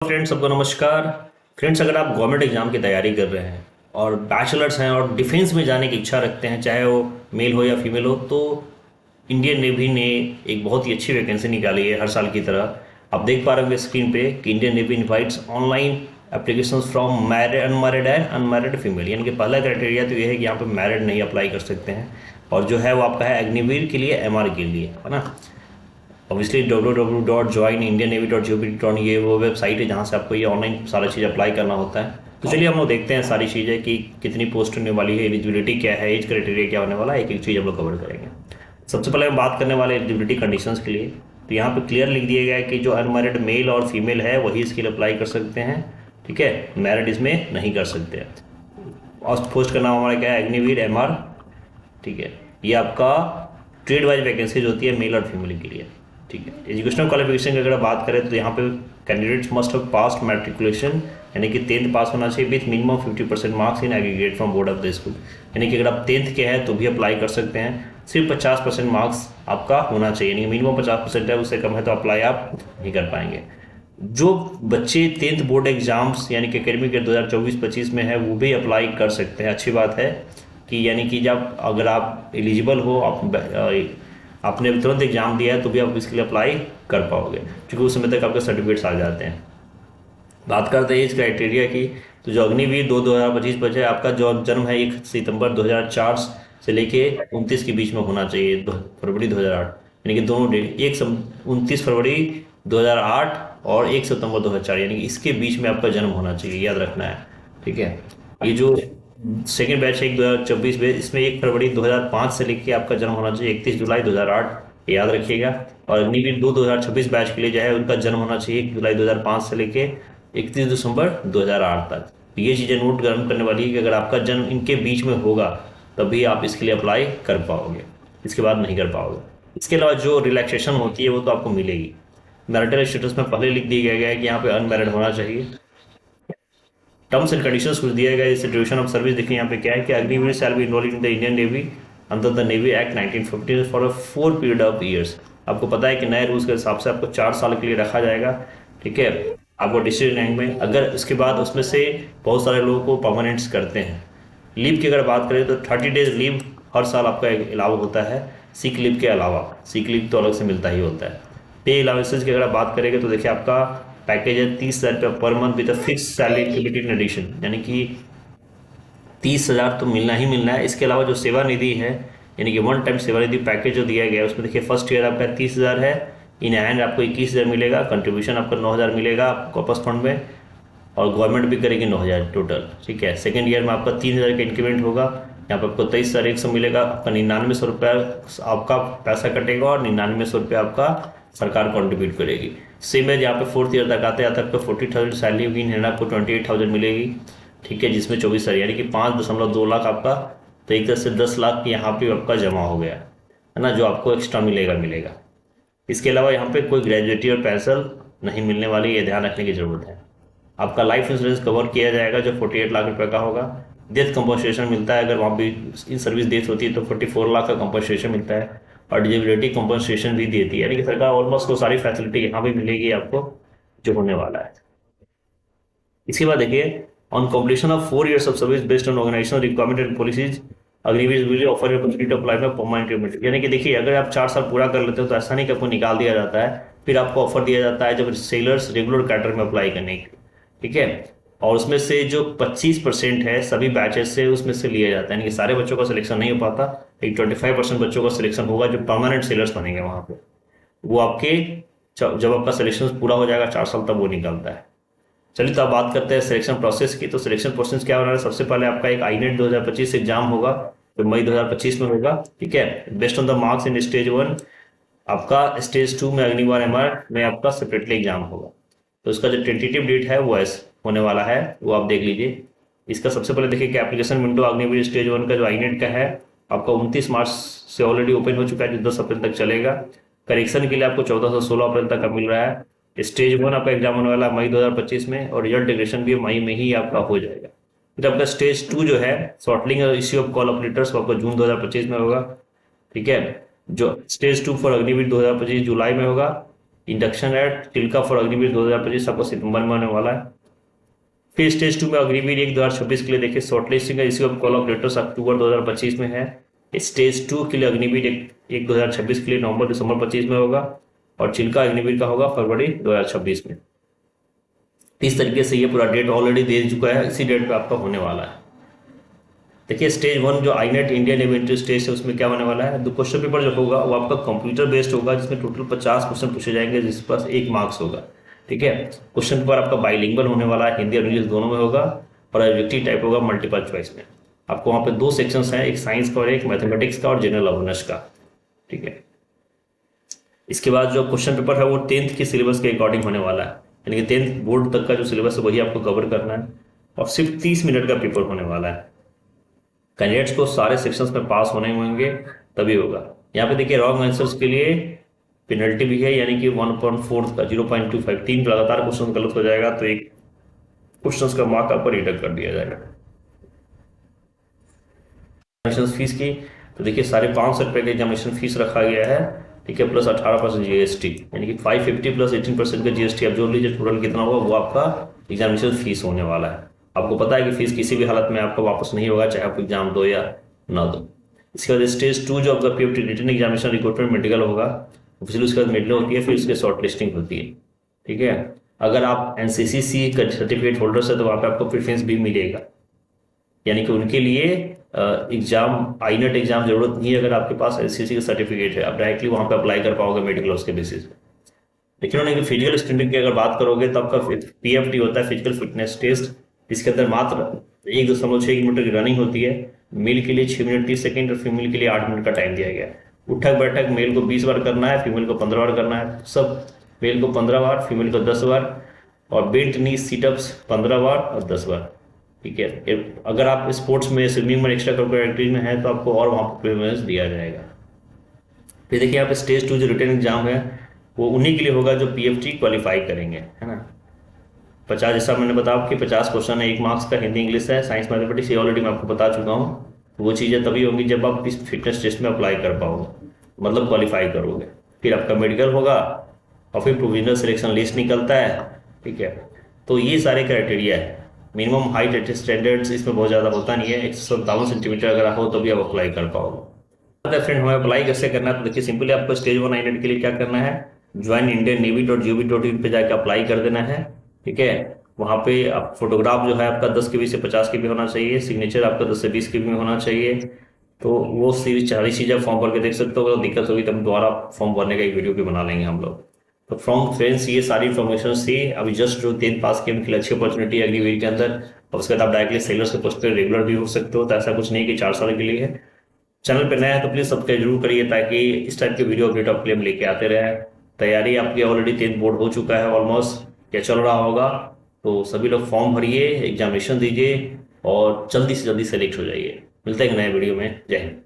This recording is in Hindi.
फ्रेंड्स, सबको नमस्कार। फ्रेंड्स, अगर आप गवर्नमेंट एग्जाम की तैयारी कर रहे हैं और बैचलर्स हैं और डिफेंस में जाने की इच्छा रखते हैं, चाहे वो मेल हो या फीमेल हो, तो इंडियन नेवी ने एक बहुत ही अच्छी वैकेंसी निकाली है हर साल की तरह। आप देख पा रहे होंगे स्क्रीन पे कि Indian navy invites online application from married, unmarried and unmarried female. यानी कि पहला क्राइटेरिया तो ये है कि यहाँ पे मैरिड नहीं अप्लाई कर सकते हैं, और जो है वो आपका है अग्निवीर के लिए, एमआर के लिए, है ना। ऑब्वियसली www.joinindiannavy.gov.in ये वो वेबसाइट है जहाँ से आपको ये ऑनलाइन सारा चीज़ अप्लाई करना होता है। तो चलिए हम लोग देखते हैं सारी चीज़ें कि कितनी पोस्ट होने वाली है, एलिजिबिलिटी क्या है, एज क्राइटेरिया क्या होने वाला है, एक एक चीज़ हम लोग कवर करेंगे। सबसे पहले हम बात करने वाले एलिजिबिलिटी कंडीशंस के लिए। तो यहाँ पे क्लियर लिख दिया गया है कि जो अनमैरिड मेल और फीमेल है वही इसके लिए अप्लाई कर सकते हैं, ठीक है। मैरिड इसमें नहीं कर सकते हैं। और पोस्ट का नाम हमारा क्या है, अग्निवीर एमआर, ठीक है। ये आपका ट्रेड वाइज वैकेंसीज होती है मेल और फीमेल के लिए, ठीक है। एजुकेशनल क्वालिफिकेशन की अगर बात करें तो यहाँ पे candidates must have passed matriculation, यानी कि 10th पास होना चाहिए with minimum 50% marks in aggregate from board of the school. यानी कि अगर आप 10th के हैं तो भी अप्लाई कर सकते हैं। सिर्फ 50% मार्क्स आपका होना चाहिए, यानी कि मिनिमम 50% है, उससे कम है तो अप्लाई आप नहीं कर पाएंगे। जो बच्चे 10th बोर्ड एग्जाम्स यानी कि एकेडमिक ईयर 2024-25 में है वो भी अप्लाई कर सकते हैं। अच्छी बात है कि यानी कि जब अगर आप एलिजिबल हो, आपने तुरंत एग्जाम दिया है तो भी आप इसके लिए अप्लाई कर पाओगे, क्योंकि उस समय तक आपके सर्टिफिकेट्स आ जाते हैं। बात करते हैं एज क्राइटेरिया की, तो जो अग्निवीर 2/2025 बचे, आपका जो जन्म है 1 सितंबर 2004 से लेके 29 के बीच में होना चाहिए, फरवरी 2008, यानी कि दोनों डेट 29 फरवरी 2008 और 1 सितंबर 2004, यानी कि इसके बीच में आपका जन्म होना चाहिए, याद रखना है, ठीक है। ये जो सेकेंड बैच है 2024 में, इसमें 1 फरवरी 2005 से लेके आपका जन्म होना चाहिए 31 जुलाई 2008, याद रखिएगा। और अग्निवीर 2026 बैच के लिए जो है उनका जन्म होना चाहिए 1 जुलाई 2005 से लेके 31 दिसंबर 2008 तक। तो ये चीज़ें नोट करने वाली है कि अगर आपका जन्म इनके बीच में होगा तभी आप इसके लिए अप्लाई कर पाओगे, इसके बाद नहीं कर पाओगे। इसके अलावा जो रिलैक्सेशन होती है वो तो आपको मिलेगी। मैरिटल स्टेटस में पहले लिख दिया गया है कि यहाँ पे अनमैरिड होना चाहिए। टर्म्स एंड कंडीशंस कुछ दिया गया है, जैसे ड्यूरेशन ऑफ सर्विस देखिए यहाँ पे क्या है कि Agniveer shall be enrolled in the Indian navy under the navy act 1950 for a 4 period of years. आपको पता है कि नए रूल्स के हिसाब से आपको 4 साल के लिए रखा जाएगा, ठीक है, आपको डिस्ट्रिक्ट रैंक में। अगर उसके बाद उसमें से बहुत सारे लोगों को परमानेंट्स करते हैं। लीव की अगर बात करें तो 30 डेज लीव हर साल आपका अलाउ होता है, सिक लीव के अलावा। सिक लीव तो अलग से मिलता ही होता है। पे अलाउंसेज की अगर आप बात करेंगे तो देखिए आपका पैकेज है 30,000 पर month with a fix salary increment in addition, यानी कि 30,000 तो मिलना ही मिलना है। इसके अलावा जो सेवा निधि है, यानी कि वन टाइम सेवा निधि पैकेज जो दिया गया है उसमें देखिए फर्स्ट ईयर आपका 30,000 है, इन हैंड आपको 21,000 मिलेगा, कंट्रीब्यूशन आपका 9,000 मिलेगा कॉर्पस फंड में, और गवर्नमेंट भी करेगी 9,000 टोटल, ठीक है। सेकेंड ईयर में आपका 3,000 का इंक्रीमेंट होगा, यहाँ पर आपको 23,100 मिलेगा, आपका 9900 रुपया आपका पैसा कटेगा और 9900 रुपया आपका सरकार कॉन्ट्रीब्यूट करेगी। सेम है, यहाँ पे 4th ईयर तक आते आते आपको 40,000 सैलरी होगी, इन हैंड आपको 28,000 मिलेगी, ठीक है, जिसमें 24 साल यानी कि 5.2 लाख आपका, तो एक तरह से 10 लाख यहाँ पे आपका जमा हो गया है ना, जो आपको एक्स्ट्रा मिलेगा। इसके अलावा यहाँ पे कोई ग्रेजुएटी और पेंशन नहीं मिलने वाली, ये ध्यान रखने की जरूरत है। आपका लाइफ इंश्योरेंस कवर किया जाएगा जो 48 लाख रुपए का होगा। डेथ कंपनसेशन मिलता है, अगर वहाँ भी इन सर्विस डेथ होती है तो 44 लाख का कंपनसेशन मिलता है, और डिजेबिलिटी कंपनसेशन भी देती है, यानी कि सरकार ऑलमोस्ट को सारी फैसिलिटी यहाँ भी मिलेगी आपको जो होने वाला है। इसके बाद देखिए, on completion of 4 years of service based on organisational requirement and policies Agniveer will offer opportunity to apply for permanent retirement. यानी कि देखिए, अगर आप 4 साल पूरा कर लेते हो तो ऐसा नहीं कि आपको निकाल दिया जाता है, फिर आपको ऑफर दिया जाता है जब सेलर्स रेगुलर कैडर में अप्लाई करने की, ठीक है। और उसमें से जो 25% है सभी बैचेस से उसमें से लिया जाता है, यानी कि सारे बच्चों का सिलेक्शन नहीं हो पाता, एक 25% बच्चों का सिलेक्शन होगा जो परमानेंट सेलर्स बनेंगे वहाँ पे। वो आपके जब आपका सिलेक्शन पूरा हो जाएगा 4 साल तब वो निकलता है। चलिए तो आप बात करते हैं सिलेक्शन प्रोसेस की। तो सिलेक्शन प्रोसेस क्या होना है, सबसे पहले आपका एक आईनेट 2025 एग्जाम होगा जो मई 2025 में होगा, ठीक है। Based on the marks in stage 1, आपका स्टेज 2 में अग्निवीर एमआर में आपका सेपरेटली एग्जाम होगा। तो उसका जो टेंटेटिव डेट है वो होने वाला है, वो आप देख लीजिए। इसका सबसे पहले देखिए कि एप्लीकेशन विंडो अग्निवीर स्टेज 1 का जो आईनेट का है आपका 29 मार्च से ऑलरेडी ओपन हो चुका है, जो 10 अप्रैल तक चलेगा। करेक्शन के लिए आपको 14 से 16 अप्रैल तक का मिल रहा है। स्टेज 1 आपका एग्जाम होने वाला है मई 2025 में, और रिजल्ट डिक्लेरेशन भी मई में ही आपका हो जाएगा। फिर आपका स्टेज 2 जो है शॉर्टलिंग और issue of call of letters आपका जून 2025 में होगा, ठीक है। जो स्टेज 2 फॉर अग्निवीर 2025 जुलाई में होगा, induction at Chilka for Agniveer 2025 आपको सितंबर में होने वाला है। फिर स्टेज 2 में अग्निवीर 1 2026 के लिए देखिए शॉर्ट लिस्टिंग है, इसका कॉल ऑफ लेटर्स अक्टूबर 2025 में है। स्टेज 2 के लिए अग्निवीर 1 2026 के लिए नवंबर दिसंबर 25 में होगा, और चिल्का अग्निवीर का होगा फरवरी 2026 में। इस तरीके से ये पूरा डेट ऑलरेडी दे चुका है, इसी डेट पे आपका होने वाला है। देखिए स्टेज 1 जो आईनेट इंडियन नेवी टेस्ट है उसमें क्या होने वाला है, 2 क्वेश्चन पेपर जो होगा वो आपका कंप्यूटर बेस्ड होगा, जिसमें टोटल 50 क्वेश्चन पूछे जाएंगे, जिसके पास 1 मार्क्स होगा। ठीक है, क्वेश्चन पेपर आपका बाइलिंगुअल होने वाला है, हिंदी और इंग्लिश दोनों में होगा, और ऑब्जेक्टिव टाइप होगा मल्टीपल चॉइस में। आपको वहाँ पे 2 सेक्शंस हैं, एक साइंस का और एक मैथमेटिक्स का और जनरल अवेयरनेस का। ठीक है, इसके बाद जो क्वेश्चन पेपर है वो 10th के सिलेबस के अकॉर्डिंग होने वाला है, यानी कि 10th बोर्ड तक का जो सिलेबस है वही आपको कवर करना है, और सिर्फ 30 मिनट का पेपर होने वाला है। कैंडिडेट्स को सारे सेक्शंस में पास होने होंगे तभी होगा। यहाँ पे देखिए रॉन्ग आंसर्स के लिए पेनल्टी भी है, यानी कि 1/4 का 0.25 3 लगातार क्वेश्चन गलत हो जाएगा तो एक क्वेश्चन का मार्क आपको डिडक्ट कर दिया जाएगा। एग्जामिनेशन फीस की तो देखिए 550 रुपये का एग्जामिनेशन फीस रखा गया है। ठीक है, प्लस 18% जीएसटी, यानी कि 550 प्लस 18% का जीएसटी आप जोड़ लीजिए, टोटल कितना होगा वो आपका एग्जामिनेशन फीस होने वाला है। आपको पता है कि फीस किसी भी हालत में आपका वापस नहीं होगा, चाहे आप एग्जाम दो या ना दो। इसके बाद स्टेज 2 जो आपका PFT written examination recruitment medical होगा, फिर उसके बाद मेडिकल होती है, फिर उसके शॉर्ट लिस्टिंग होती है। ठीक है, अगर आप एनसीसीसी का सर्टिफिकेट होल्डर है तो वहाँ पे आपको प्रेफरेंस भी मिलेगा, यानी कि उनके लिए एग्जाम आईनेट एग्जाम जरूरत नहीं है। अगर आपके पास एनसीसी का सर्टिफिकेट है, आप डायरेक्टली वहाँ पे अप्लाई कर पाओगे मेडिकल उसके बेसिस पे। लेकिन उन्होंने फिजिकल स्टैंडर्ड की अगर बात करोगे तो आपका पीएफटी होता है, फिजिकल फिटनेस टेस्ट, जिसके अंदर मात्र 1.6 किलोमीटर की रनिंग होती है। मेल के लिए 6 मिनट 30 सेकेंड और फीमेल के लिए 8 मिनट का टाइम दिया गया है। उठक बैठक मेल को 20 बार करना है, फीमेल को 15 बार करना है, सब मेल को 15 बार, फीमेल को 10 बार, और बेंट नी सीटअप्स 15 बार और 10 बार। ठीक है, अगर आप स्पोर्ट्स में स्विमिंग में एक्स्ट्रा करिकुलर एक्टिविटी में है तो आपको और वहाँ पर प्रेफरेंस दिया जाएगा। फिर देखिए यहाँ पे स्टेज 2 जो रिटन एग्जाम है वो उन्हीं के लिए होगा जो पीएफटी क्वालिफाई करेंगे, है ना। 50 जैसा मैंने बताया कि 50 क्वेश्चन है, 1 मार्क्स का, हिंदी इंग्लिश है, साइंस मैथमेटिक्स, ये ऑलरेडी मैं आपको बता चुका हूँ। वो चीज़ें तभी होंगी जब आप इस फिटनेस टेस्ट में अप्लाई कर पाओगे, मतलब क्वालिफाई करोगे। फिर आपका मेडिकल होगा और फिर प्रोविजनल सिलेक्शन लिस्ट निकलता है। ठीक है, तो ये सारे क्राइटेरिया है। मिनिमम हाइट स्टैंडर्ड्स इसमें बहुत ज़्यादा होता नहीं है, 157 सेंटीमीटर अगर हो तो भी आप अप्लाई कर पाओगे। फ्रेंड हमें अप्लाई कैसे करना है, तो देखिए सिंपली आपको स्टेज 1 आईनेट के लिए क्या करना है, joinindiannavy.gov.in पे जाके अप्लाई कर देना है। ठीक है, वहाँ पे आप फोटोग्राफ जो है आपका 10 KB से 50 KB होना चाहिए, सिग्नेचर आपका 10 से 20 KB में होना चाहिए। तो वो सारी चीज़ें फॉर्म भर के देख सकते हो। अगर दिक्कत होगी तो हम दोबारा फॉर्म भरने का एक वीडियो भी बना लेंगे हम लोग। तो फ्रॉम फ्रेंड्स ये सारी इन्फॉर्मेशन से अभी जस्ट जो 10th पास के उनके लिए अच्छी अपॉर्चुनिटी है अग्निवीर के अंदर, और उसके बाद आप डायरेक्टली सेलर्स के पोस्ट पर रेगुलर भी हो सकते हो। तो ऐसा कुछ नहीं कि 4 साल के लिए है। चैनल पर नया है तो प्लीज़ सब्सक्राइब जरूर करिए, ताकि इस टाइप के वीडियो अपडेट आपके लिए हम लेके आते रहे। तैयारी आपकी ऑलरेडी 10th बोर्ड हो चुका है ऑलमोस्ट, क्या चल रहा होगा, तो सभी लोग फॉर्म भरिए, एग्जामिनेशन दीजिए और जल्दी से जल्दी सेलेक्ट हो जाइए। मिलते हैं नए वीडियो में। जय हिंद।